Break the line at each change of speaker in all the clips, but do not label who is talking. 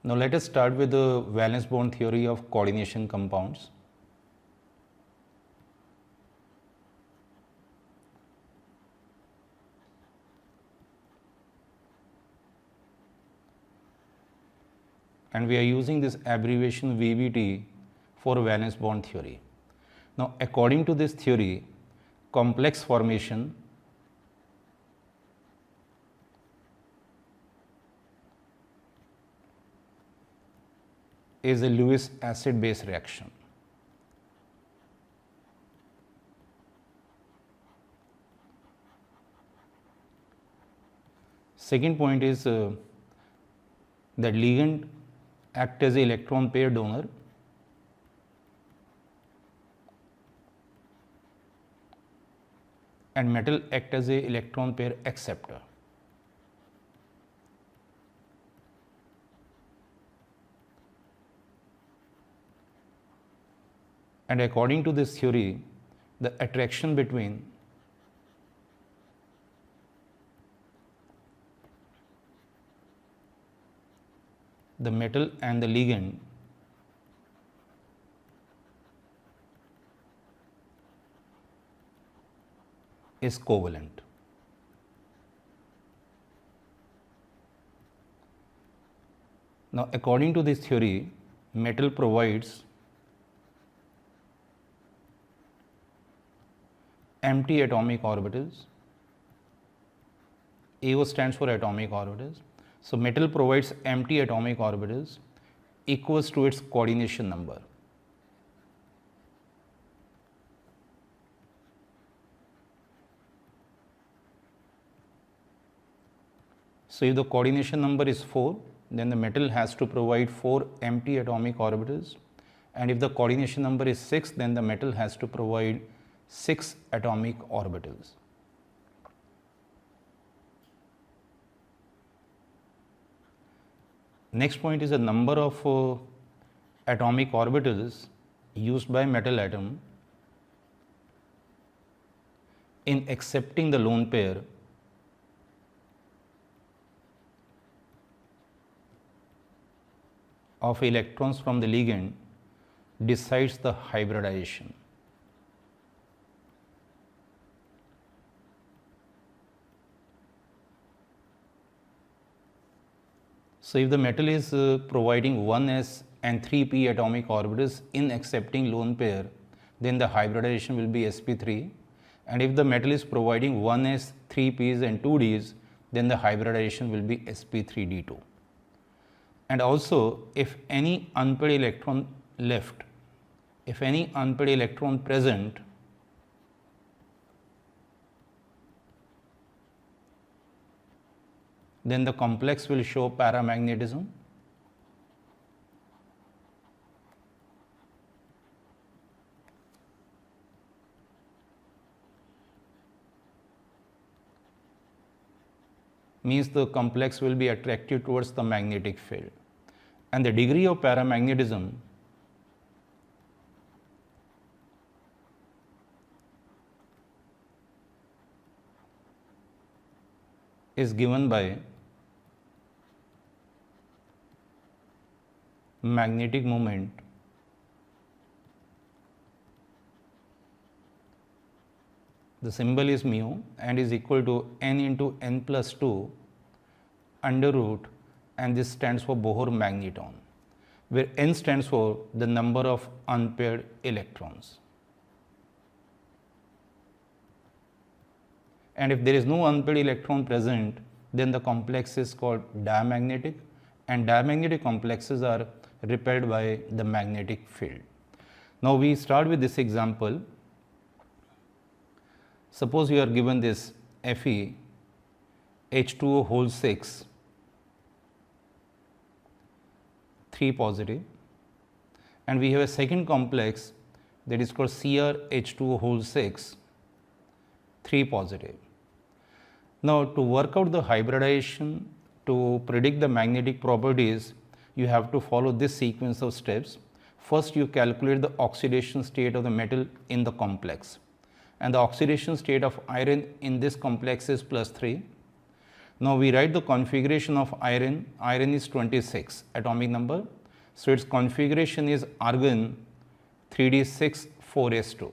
Now let us start with the valence bond theory of coordination compounds. And we are using this abbreviation VBT for valence bond theory. Now according to this theory, complex formation is a Lewis acid-base reaction. Second point is that ligand act as a electron pair donor and metal act as a electron pair acceptor. And according to this theory, the attraction between the metal and the ligand is covalent. Now, according to this theory, metal provides empty atomic orbitals. AO stands for atomic orbitals. So metal provides empty atomic orbitals equals to its coordination number. So if the coordination number is 4, then the metal has to provide 4 empty atomic orbitals, and if the coordination number is 6, then the metal has to provide 6 atomic orbitals. Next point is the number of atomic orbitals used by metal atom in accepting the lone pair of electrons from the ligand decides the hybridization. So if the metal is providing 1s and 3p atomic orbitals in accepting lone pair, then the hybridization will be sp3, and if the metal is providing 1s, 3p's and 2d's, then the hybridization will be sp3d2. And also, if any unpaired electron left, if any unpaired electron present, then the complex will show paramagnetism. Means the complex will be attractive towards the magnetic field. And the degree of paramagnetism is given by magnetic moment the symbol is mu and is equal to n into n plus 2 under root, and this stands for Bohr magneton, where n stands for the number of unpaired electrons. And if there is no unpaired electron present, then the complex is called diamagnetic, and diamagnetic complexes are repelled by the magnetic field. Now we start with this example. Suppose you are given this Fe H2O whole 6, 3 positive, and we have a second complex that is called Cr H2O whole 6, 3 positive. Now to work out the hybridization, to predict the magnetic properties, you have to follow this sequence of steps. First you calculate the oxidation state of the metal in the complex, and the oxidation state of iron in this complex is +3. Now we write the configuration of iron. Iron is 26 atomic number. So its configuration is argon 3d6 4s2.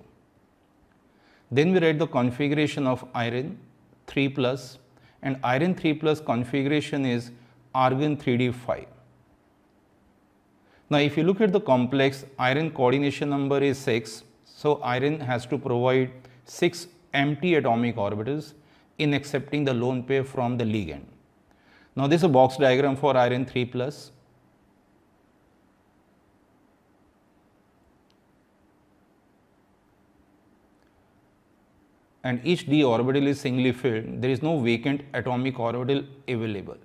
Then we write the configuration of iron 3 plus, and iron 3 plus configuration is argon 3d5. Now if you look at the complex, iron coordination number is 6. So iron has to provide 6 empty atomic orbitals in accepting the lone pair from the ligand. Now this is a box diagram for iron 3 plus. And each d orbital is singly filled. There is no vacant atomic orbital available.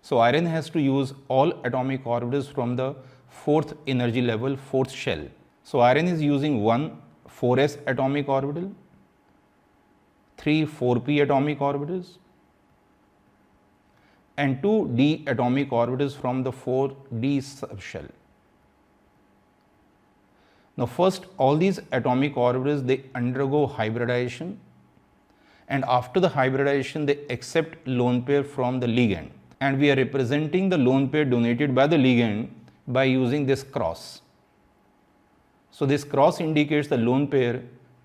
So iron has to use all atomic orbitals from the fourth energy level, fourth shell. So iron is using one 4s atomic orbital, 3 4p atomic orbitals, and 2 d atomic orbitals from the 4d subshell. Now first, all these atomic orbitals, they undergo hybridization, and after the hybridization they accept lone pair from the ligand, and we are representing the lone pair donated by the ligand by using this cross. So this cross indicates the lone pair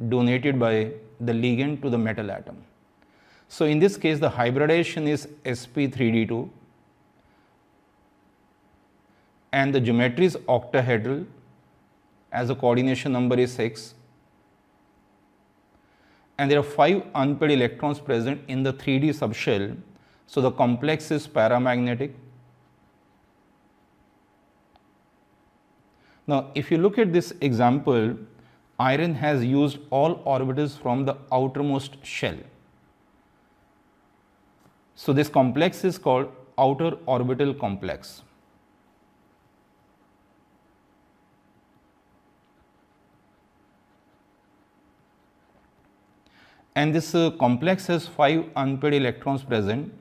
donated by the ligand to the metal atom. So in this case the hybridization is sp3d2 and the geometry is octahedral, as the coordination number is 6, and there are 5 unpaired electrons present in the 3d subshell. So the complex is paramagnetic. Now if you look at this example, iron has used all orbitals from the outermost shell. So this complex is called outer orbital complex. And this complex has 5 unpaired electrons present.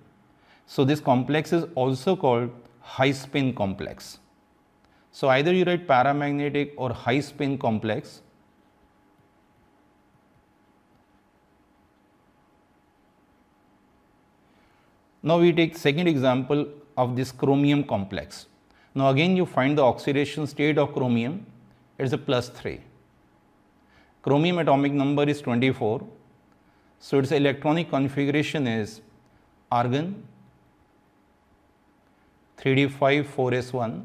So this complex is also called high spin complex. So either you write paramagnetic or high spin complex. Now we take second example of this chromium complex. Now again you find the oxidation state of chromium, it is a +3. Chromium atomic number is 24. So its electronic configuration is argon 3d5 4s1.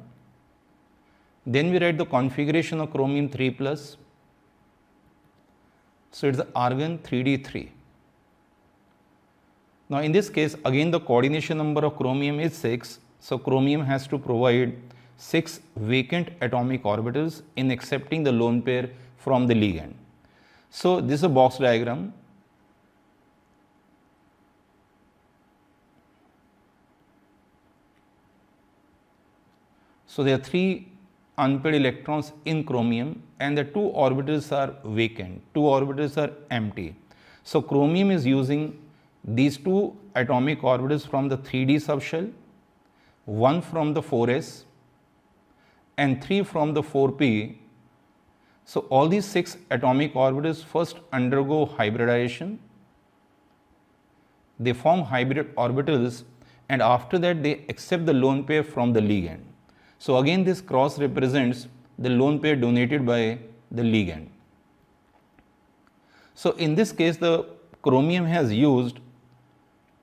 Then we write the configuration of chromium 3 plus. So it's argon 3d3. Now in this case again the coordination number of chromium is 6. So chromium has to provide 6 vacant atomic orbitals in accepting the lone pair from the ligand. So this is a box diagram. So there are 3 unpaired electrons in chromium and the 2 orbitals are vacant, 2 orbitals are empty. So chromium is using these 2 atomic orbitals from the 3d subshell, 1 from the 4s and 3 from the 4p. So all these 6 atomic orbitals first undergo hybridization. They form hybrid orbitals and after that they accept the lone pair from the ligand. So again this cross represents the lone pair donated by the ligand. So in this case the chromium has used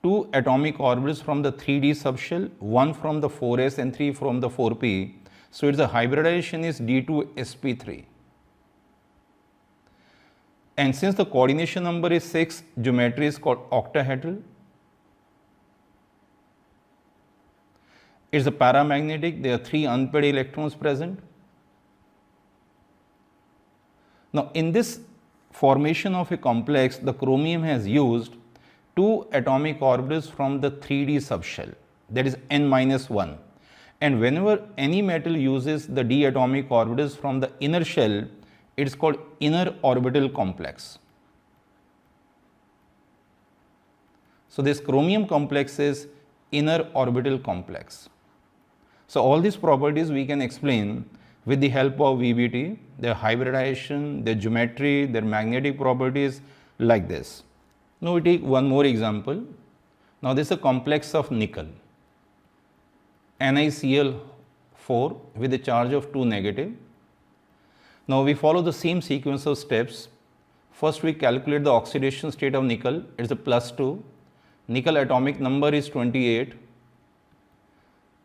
2 atomic orbitals from the 3d subshell, 1 from the 4s and 3 from the 4p. So its hybridization is d2sp3. And since the coordination number is 6, geometry is called octahedral. It's a paramagnetic, there are 3 unpaired electrons present. Now in this formation of a complex, the chromium has used 2 atomic orbitals from the 3d subshell, that is n-1. And whenever any metal uses the d atomic orbitals from the inner shell, it is called inner orbital complex. So this chromium complex is inner orbital complex. So all these properties we can explain with the help of VBT, their hybridization, their geometry, their magnetic properties like this. Now we take one more example. Now this is a complex of nickel, NiCl4 with a charge of 2 negative. Now we follow the same sequence of steps. First we calculate the oxidation state of nickel, it is a +2. Nickel atomic number is 28.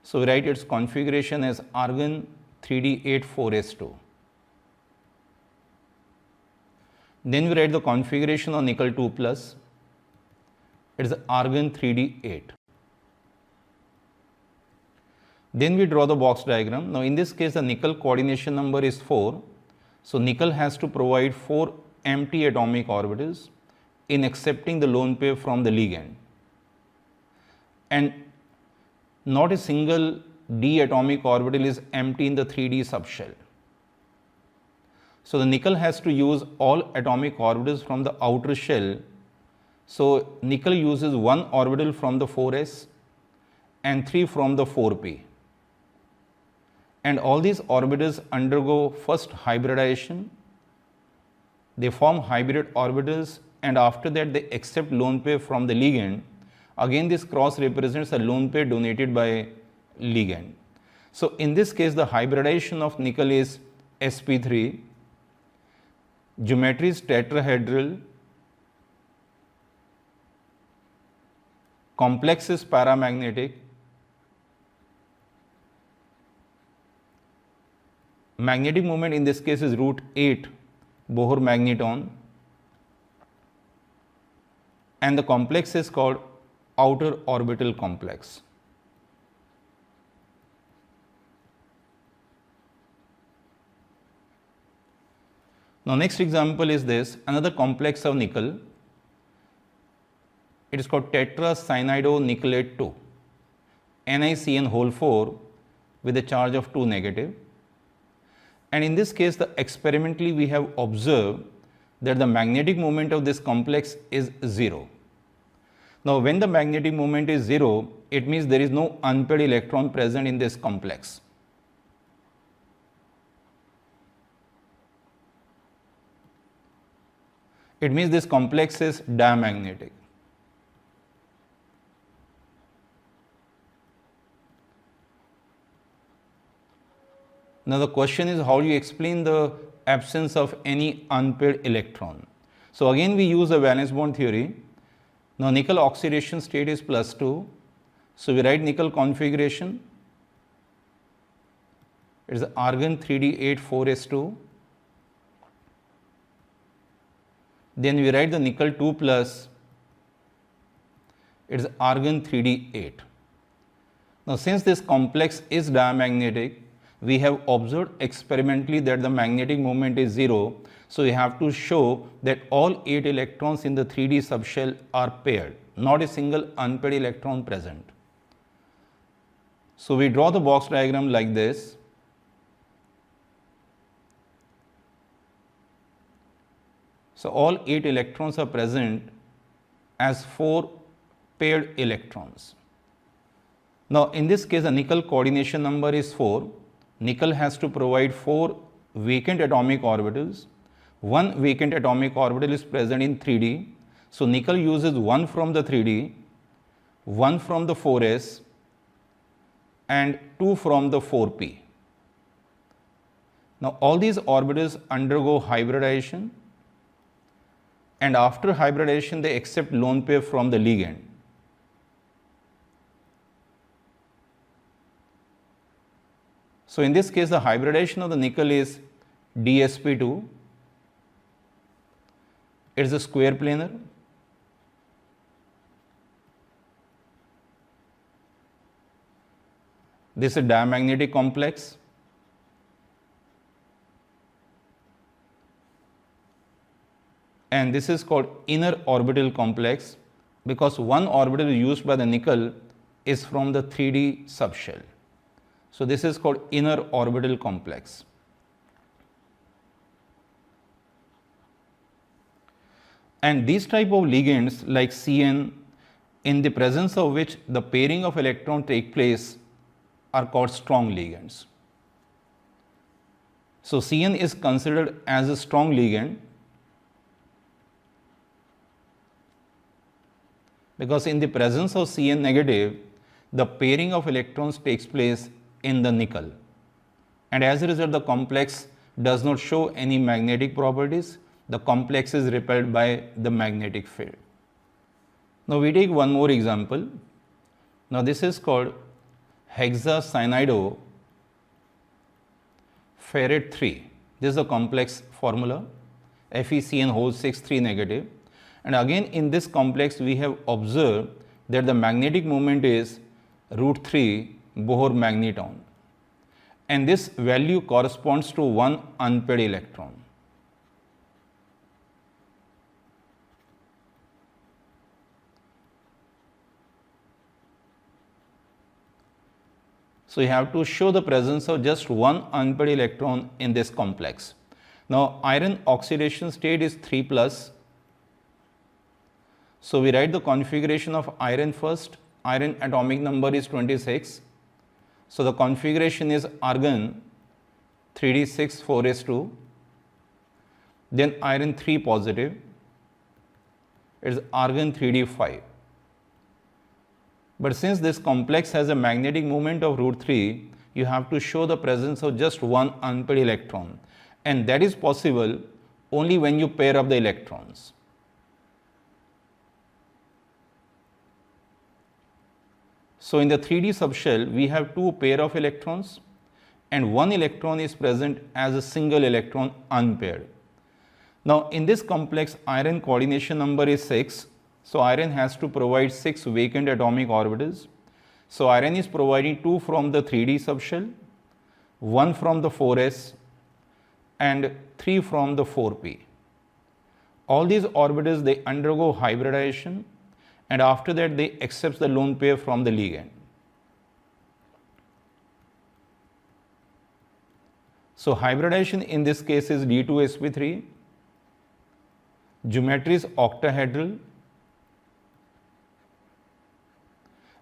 So we write its configuration as argon 3d84s2. Then we write the configuration of nickel 2 plus, it is argon 3d8. Then we draw the box diagram. Now in this case the nickel coordination number is 4. So nickel has to provide 4 empty atomic orbitals in accepting the lone pair from the ligand. And not a single d atomic orbital is empty in the 3d subshell. So the nickel has to use all atomic orbitals from the outer shell. So nickel uses 1 orbital from the 4s and 3 from the 4p. And all these orbitals undergo first hybridization. They form hybrid orbitals, and after that they accept lone pair from the ligand. Again this cross represents a lone pair donated by ligand. So in this case the hybridization of nickel is sp3. Geometry is tetrahedral. Complex is paramagnetic. Magnetic moment in this case is √8 Bohr magneton, and the complex is called outer orbital complex. Now next example is this, another complex of nickel. It is called tetracyanidonickelate 2, NiCN4 with a charge of 2 negative. And in this case experimentally we have observed that the magnetic moment of this complex is 0. Now when the magnetic moment is 0, it means there is no unpaired electron present in this complex. It means this complex is diamagnetic. Now the question is, how do you explain the absence of any unpaired electron? So again we use the valence bond theory. Now nickel oxidation state is +2. So we write nickel configuration. It is argon 3d84s2. Then we write the nickel 2 plus. It is argon 3d8. Now since this complex is diamagnetic, we have observed experimentally that the magnetic moment is 0. So we have to show that all 8 electrons in the 3d subshell are paired, not a single unpaired electron present. So we draw the box diagram like this. So all 8 electrons are present as 4 paired electrons. Now in this case the nickel coordination number is 4. Nickel has to provide 4 vacant atomic orbitals. 1 vacant atomic orbital is present in 3d. So nickel uses 1 from the 3d, 1 from the 4s, and 2 from the 4p. Now all these orbitals undergo hybridization, and after hybridization they accept lone pair from the ligand. So in this case the hybridization of the nickel is dsp2. It is a square planar. This is a diamagnetic complex. And this is called inner orbital complex because one orbital used by the nickel is from the 3d subshell. So this is called inner orbital complex. And these type of ligands like CN, in the presence of which the pairing of electron take place, are called strong ligands. So CN is considered as a strong ligand. because in the presence of Cn negative, the pairing of electrons takes place in the nickel, and as a result the complex does not show any magnetic properties. The complex is repelled by the magnetic field. Now we take one more example. Now this is called hexacyanido ferrate 3. This is a complex formula, FeCN whole 6 3 negative, and again in this complex we have observed that the magnetic moment is √3 Bohr magneton, and this value corresponds to one unpaired electron. So you have to show the presence of just one unpaired electron in this complex. Now iron oxidation state is 3+. So we write the configuration of iron first. Iron atomic number is 26. So the configuration is argon 3d6 4s2, then iron 3 positive, it is argon 3d5. But since this complex has a magnetic moment of √3, you have to show the presence of just one unpaired electron, and that is possible only when you pair up the electrons. So in the 3D subshell, we have two pair of electrons, and one electron is present as a single electron unpaired. Now in this complex, iron coordination number is 6. So iron has to provide 6 vacant atomic orbitals. So iron is providing 2 from the 3D subshell, 1 from the 4s, and 3 from the 4p. All these orbitals, they undergo hybridization, and after that they accept the lone pair from the ligand. So hybridization in this case is D2sp3. Geometry is octahedral,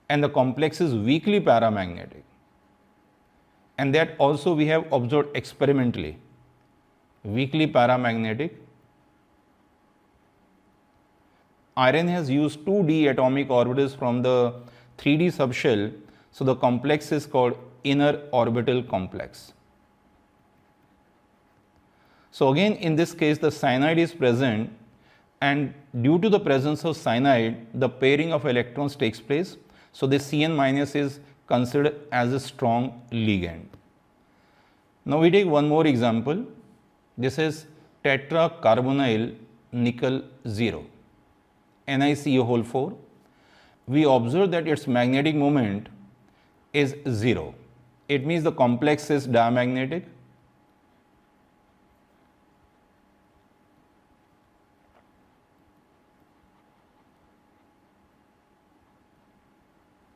and the complex is weakly paramagnetic, and that also we have observed experimentally, weakly paramagnetic. Iron has used 2d atomic orbitals from the 3d subshell, so the complex is called inner orbital complex. So again in this case the cyanide is present, and due to the presence of cyanide the pairing of electrons takes place. So this Cn- is considered as a strong ligand. Now we take one more example. This is tetracarbonyl nickel 0, NiCO whole 4. We observe that its magnetic moment is 0. It means the complex is diamagnetic.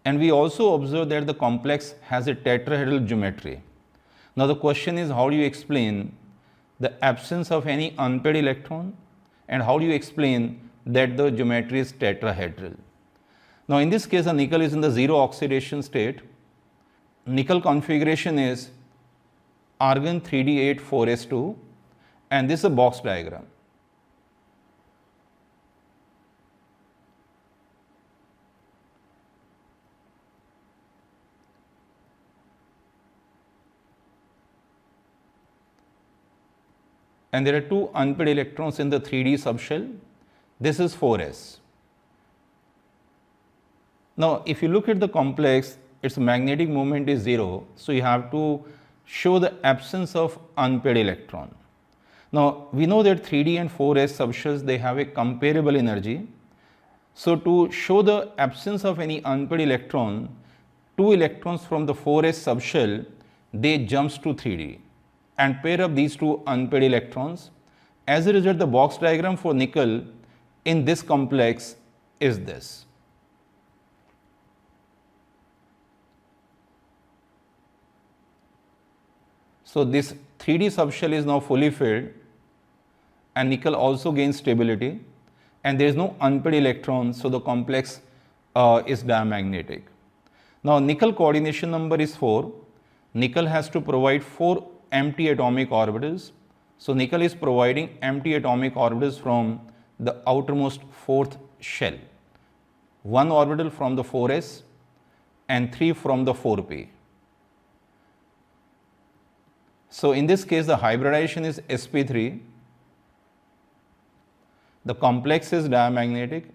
And we also observe that the complex has a tetrahedral geometry. Now the question is, how do you explain the absence of any unpaired electron, and how do you explain that the geometry is tetrahedral? Now in this case the nickel is in the 0 oxidation state. Nickel configuration is argon 3d8 4s2, and this is a box diagram. And there are 2 unpaired electrons in the 3d subshell. This is 4s. Now if you look at the complex, its magnetic moment is 0, so you have to show the absence of unpaired electron. Now we know that 3d and 4s subshells, they have a comparable energy. So to show the absence of any unpaired electron, 2 electrons from the 4s subshell, they jumps to 3d and pair up these 2 unpaired electrons. As a result, the box diagram for nickel in this complex is this. So this 3d subshell is now fully filled, and nickel also gains stability, and there is no unpaired electron, so the complex is diamagnetic. Now nickel coordination number is 4. Nickel has to provide 4 empty atomic orbitals. So nickel is providing empty atomic orbitals from the outermost 4th shell. 1 orbital from the 4s and 3 from the 4p. So in this case, the hybridization is sp3, the complex is diamagnetic,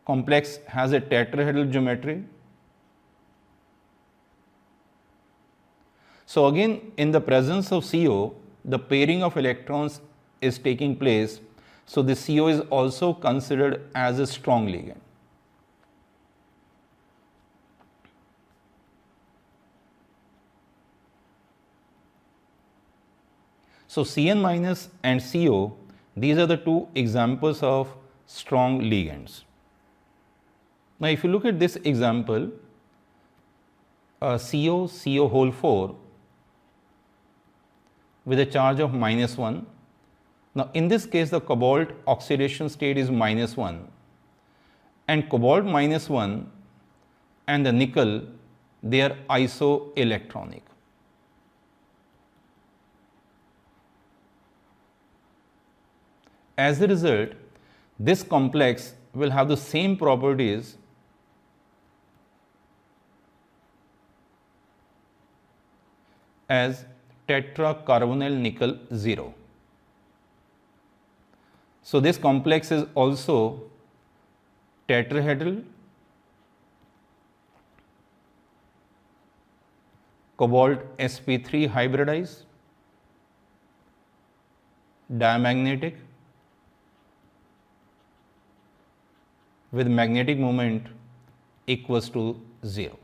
complex has a tetrahedral geometry. So again, in the presence of CO, the pairing of electrons is taking place. So the CO is also considered as a strong ligand. So Cn minus and CO, these are the two examples of strong ligands. Now if you look at this example, CO whole 4 with a charge of -1. Now in this case, the cobalt oxidation state is -1, and cobalt -1 and the nickel, they are isoelectronic. As a result, this complex will have the same properties as tetracarbonyl nickel 0. So this complex is also tetrahedral, cobalt sp3 hybridized, diamagnetic, with magnetic moment equals to 0.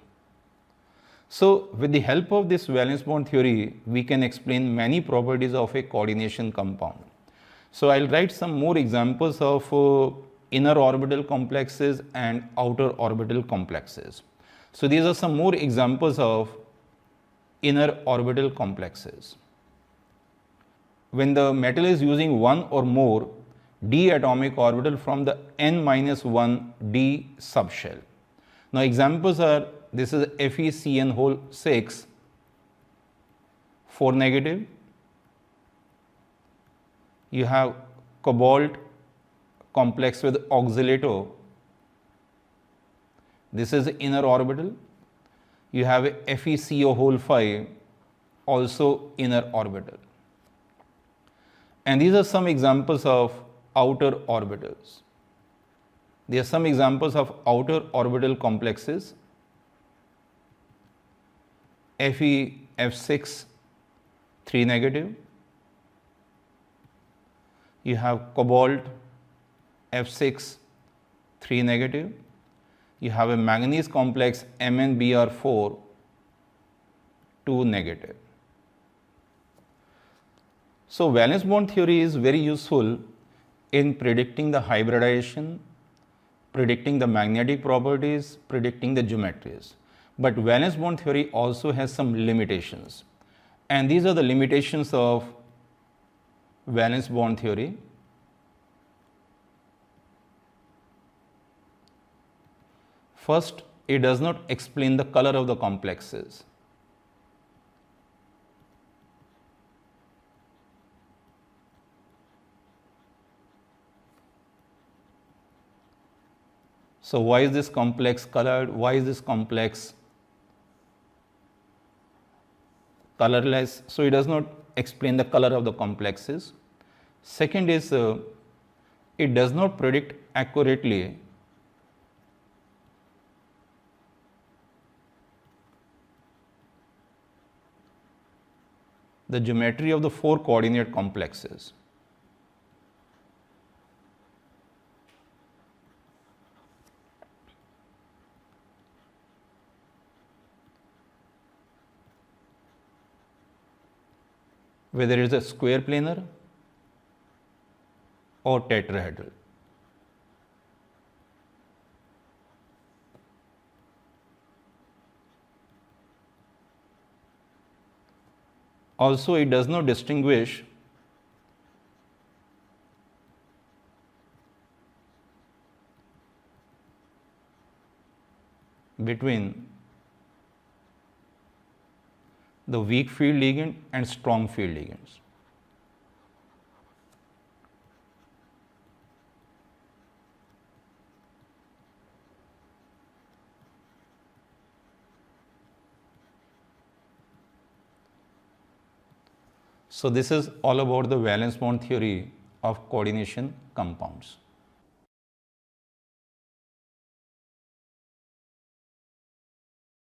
So with the help of this valence bond theory, we can explain many properties of a coordination compound. So I'll write some more examples of inner orbital complexes and outer orbital complexes. So these are some more examples of inner orbital complexes. When the metal is using one or more d atomic orbital from the n-1 d subshell. Now examples are, this is FeCN whole 6, 4 negative. You have cobalt complex with oxalato. This is inner orbital. You have FeCO whole 5, also inner orbital. And these are some examples of outer orbitals. There are some examples of outer orbital complexes. F6, 3 negative. You have cobalt F6, 3 negative. You have a manganese complex MnBr4, 2 negative. So valence bond theory is very useful in predicting the hybridization, predicting the magnetic properties, predicting the geometries. But valence bond theory also has some limitations. And these are the limitations of valence bond theory. First, it does not explain the color of the complexes. So why is this complex colored? Why is this complex colorless? So it does not explain the color of the complexes. Second is, it does not predict accurately the geometry of the 4 coordinate complexes. Whether it is a square planar or tetrahedral. Also, it does not distinguish between the weak field ligand and strong field ligands. So this is all about the valence bond theory of coordination compounds.